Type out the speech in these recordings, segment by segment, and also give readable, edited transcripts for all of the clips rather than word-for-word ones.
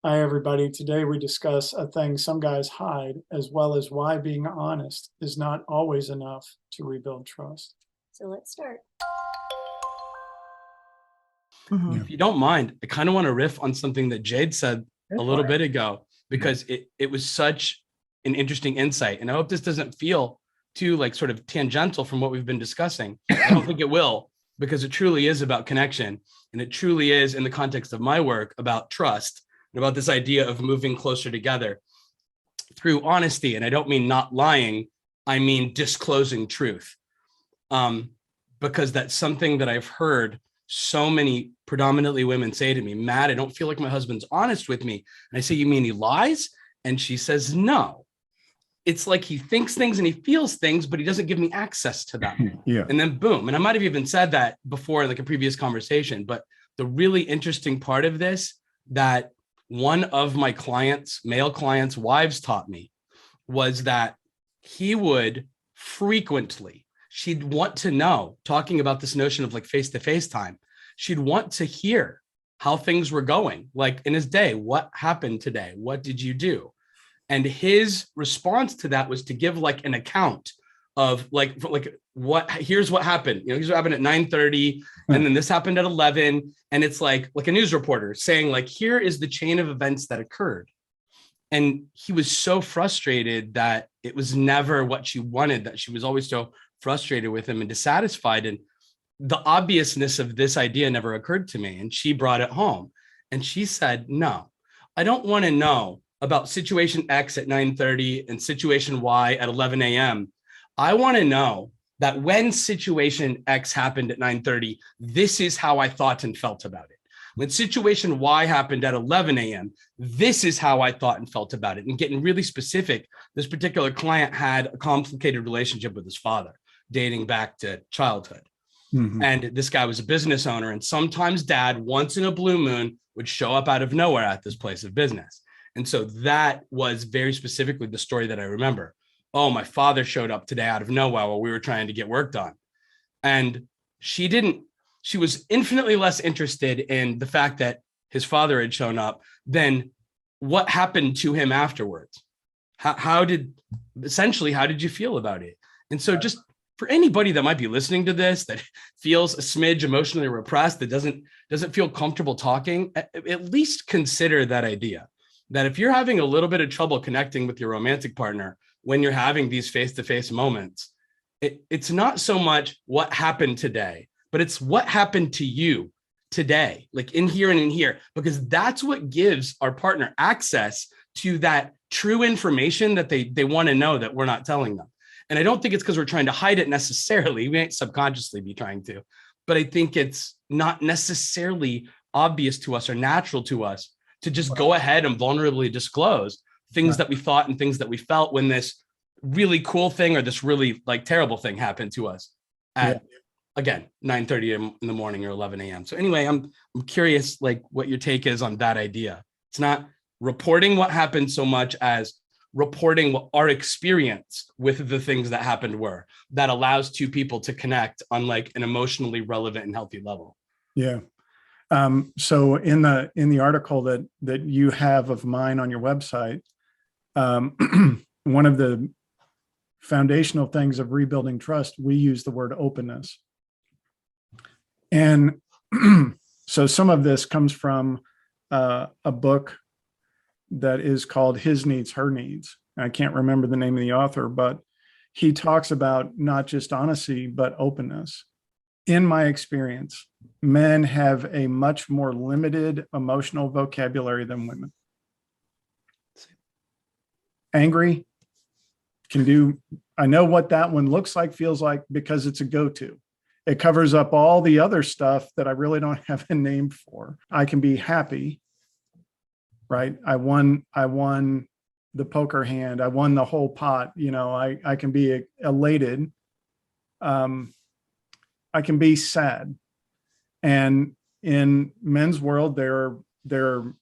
Hi, everybody. Today we discuss a thing some guys hide, as well as why being honest is not always enough to rebuild trust. So let's start. If you don't mind, I kind of want to riff on something that Jade said a little bit ago, because it was such an interesting insight. And I hope this doesn't feel too like sort of tangential from what we've been discussing. I don't think it will, because it truly is about connection. And it truly is, in the context of my work, about trust and about this idea of moving closer together through honesty. And I don't mean not lying, I mean disclosing truth. Because that's something that I've heard so many predominantly women say to me, Matt, I don't feel like my husband's honest with me. And I say, you mean he lies? And she says, no. It's like he thinks things and he feels things, but he doesn't give me access to them. Yeah. And then boom. And I might have even said that before, like a previous conversation, but the really interesting part of this that one of my clients, male clients' wives taught me was that he would frequently, she'd want to know, talking about this notion of like face-to-face time, she'd want to hear how things were going, like in his day, what happened today? What did you do? And his response to that was to give like an account of like what, here's what happened. Here's what happened at 9:30, and then this happened at 11. And it's like a news reporter saying like, here is the chain of events that occurred. And he was so frustrated that it was never what she wanted, that she was always so frustrated with him and dissatisfied. And the obviousness of this idea never occurred to me. And she brought it home and she said, no, I don't want to know about situation X at 9:30 and situation Y at 11 a.m. I want to know that when situation X happened at 9:30, this is how I thought and felt about it. When situation Y happened at 11 a.m., this is how I thought and felt about it. And getting really specific, this particular client had a complicated relationship with his father, dating back to childhood. Mm-hmm. And this guy was a business owner. And sometimes dad, once in a blue moon, would show up out of nowhere at this place of business. And so that was very specifically the story that I remember. Oh, my father showed up today out of nowhere while we were trying to get work done. And she was infinitely less interested in the fact that his father had shown up than what happened to him afterwards. How did you feel about it? And so just for anybody that might be listening to this, that feels a smidge emotionally repressed, that doesn't feel comfortable talking, at least consider that idea. That if you're having a little bit of trouble connecting with your romantic partner when you're having these face-to-face moments, it's not so much what happened today, but it's what happened to you today, like in here and in here, because that's what gives our partner access to that true information that they want to know that we're not telling them. And I don't think it's because we're trying to hide it necessarily. We might subconsciously be trying to, but I think it's not necessarily obvious to us or natural to us to just go ahead and vulnerably disclose things that we thought and things that we felt when this really cool thing or this really like terrible thing happened to us at, again, 9:30 in the morning or 11 a.m. So anyway, I'm curious like what your take is on that idea. It's not reporting what happened so much as reporting what our experience with the things that happened were, that allows two people to connect on like an emotionally relevant and healthy level. Yeah. So in the article that you have of mine on your website, one of the foundational things of rebuilding trust, we use the word openness. And so some of this comes from a book that is called His Needs, Her Needs. I can't remember the name of the author, but he talks about not just honesty, but openness. In my experience, men have a much more limited emotional vocabulary than women. Angry can do, I know what that one looks like, feels like, because it's a go-to. It covers up all the other stuff that I really don't have a name for. I can be happy, right? I won the poker hand. I won the whole pot. I can be elated. I can be sad. And in men's world, there are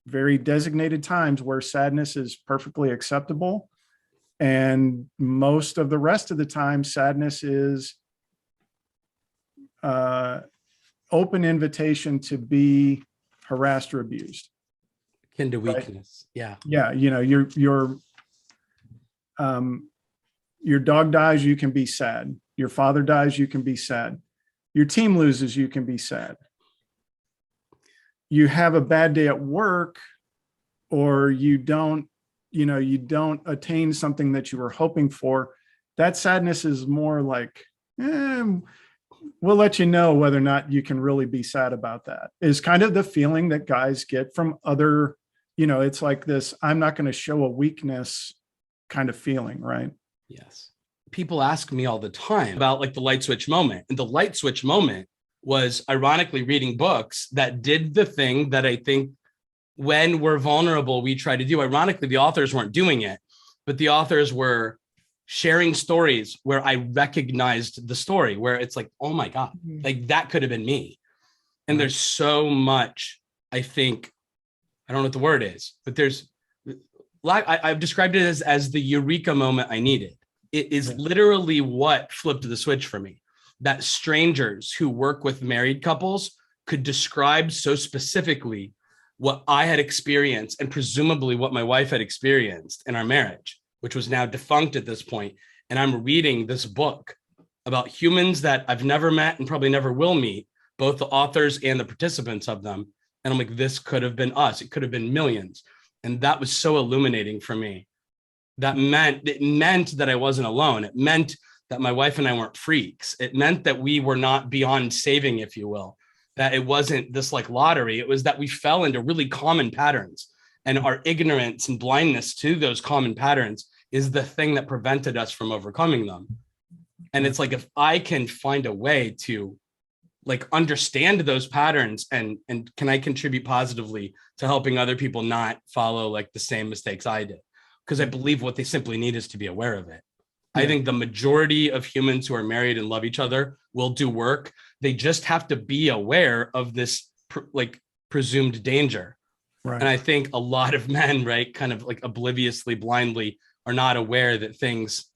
very designated times where sadness is perfectly acceptable. And most of the rest of the time, sadness is open invitation to be harassed or abused. Akin to Right. weakness. Yeah. Yeah. Your dog dies, you can be sad. Your father dies, you can be sad. Your team loses, you can be sad. You have a bad day at work, or you don't attain something that you were hoping for. That sadness is more like, we'll let you know whether or not you can really be sad about that, is kind of the feeling that guys get from other, it's like this, I'm not going to show a weakness kind of feeling, right? Yes. People ask me all the time about like the light switch moment. And the light switch moment was ironically reading books that did the thing that I think when we're vulnerable, we try to do. Ironically, the authors weren't doing it, but the authors were sharing stories where I recognized the story, where it's like, oh my God, like that could have been me. And there's so much, I think, I don't know what the word is, but there's, I've described it as the eureka moment I needed. It is literally what flipped the switch for me. That strangers who work with married couples could describe so specifically what I had experienced and presumably what my wife had experienced in our marriage, which was now defunct at this point. And I'm reading this book about humans that I've never met and probably never will meet, both the authors and the participants of them. And I'm like, this could have been us. It could have been millions. And that was so illuminating for me. It meant that I wasn't alone. It meant that my wife and I weren't freaks. It meant that we were not beyond saving, if you will, that it wasn't this like lottery. It was that we fell into really common patterns, and our ignorance and blindness to those common patterns is the thing that prevented us from overcoming them. And it's like, if I can find a way to like understand those patterns and can I contribute positively to helping other people not follow like the same mistakes I did? Because I believe what they simply need is to be aware of it. I think the majority of humans who are married and love each other will do work. They just have to be aware of this presumed danger. Right. And I think a lot of men, right, kind of like obliviously, blindly are not aware that things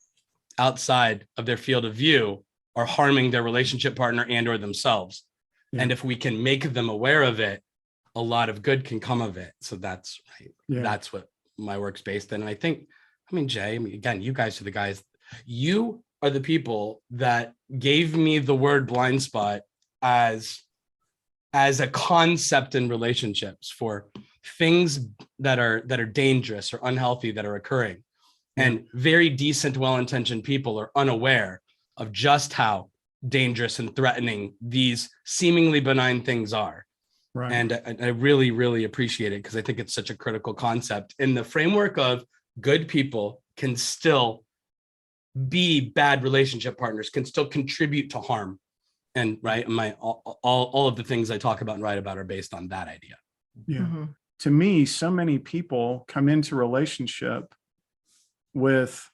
outside of their field of view are harming their relationship partner and or themselves. Yeah. And if we can make them aware of it, a lot of good can come of it. So that's right. Yeah. That's what my work's based in. And I think, Jay, again, you guys are the guys. You are the people that gave me the word blind spot as a concept in relationships for things that are dangerous or unhealthy that are occurring. Yeah. And very decent, well-intentioned people are unaware of just how dangerous and threatening these seemingly benign things are. Right. And I really, really appreciate it because I think it's such a critical concept in the framework of good people can still be bad relationship partners, can still contribute to harm. And right, all of the things I talk about and write about are based on that idea. Yeah. Mm-hmm. To me, so many people come into relationship with,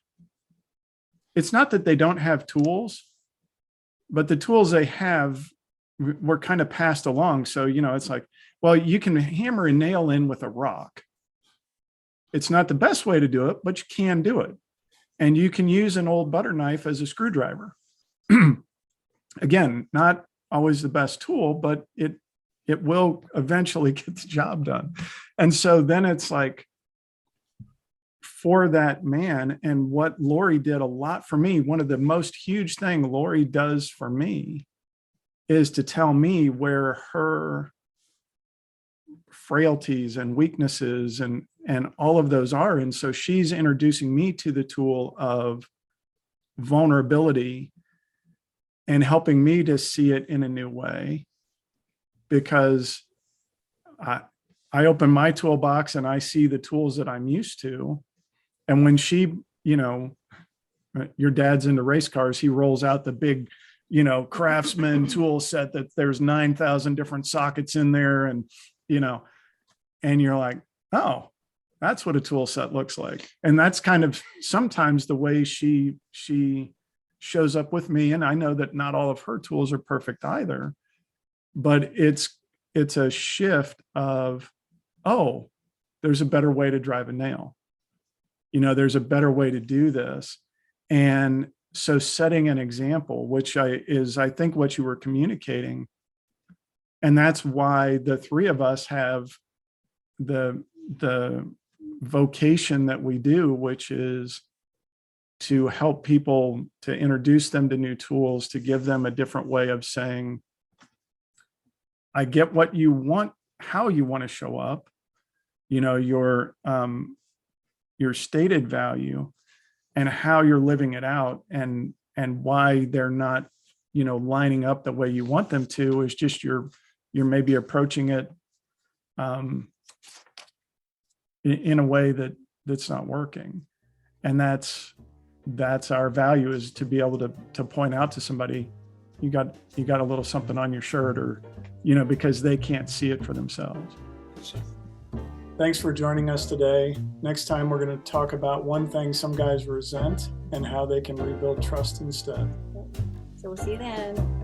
it's not that they don't have tools, but the tools they have were kind of passed along. So, it's like, well, you can hammer a nail in with a rock. It's not the best way to do it, but you can do it. And you can use an old butter knife as a screwdriver. Again, not always the best tool, but it will eventually get the job done. And so then it's like, for that man, and what Lori did a lot for me, one of the most huge thing Lori does for me is to tell me where her frailties and weaknesses and all of those are. And so she's introducing me to the tool of vulnerability and helping me to see it in a new way, because I open my toolbox and I see the tools that I'm used to. And when she, your dad's into race cars, he rolls out the big, Craftsman tool set that there's 9,000 different sockets in there. And, and you're like, oh, that's what a tool set looks like. And that's kind of sometimes the way she shows up with me. And I know that not all of her tools are perfect either, but it's a shift of, oh, there's a better way to drive a nail. There's a better way to do this. And so setting an example, which I think what you were communicating. And that's why the three of us have the vocation that we do, which is to help people, to introduce them to new tools, to give them a different way of saying, I get what you want, how you want to show up, your stated value and how you're living it out, and why they're not, lining up the way you want them to, is just you're maybe approaching it in a way that's not working. And that's our value, is to be able to point out to somebody, you got a little something on your shirt, or, because they can't see it for themselves. Thanks for joining us today. Next time, we're going to talk about one thing some guys resent and how they can rebuild trust instead. So we'll see you then.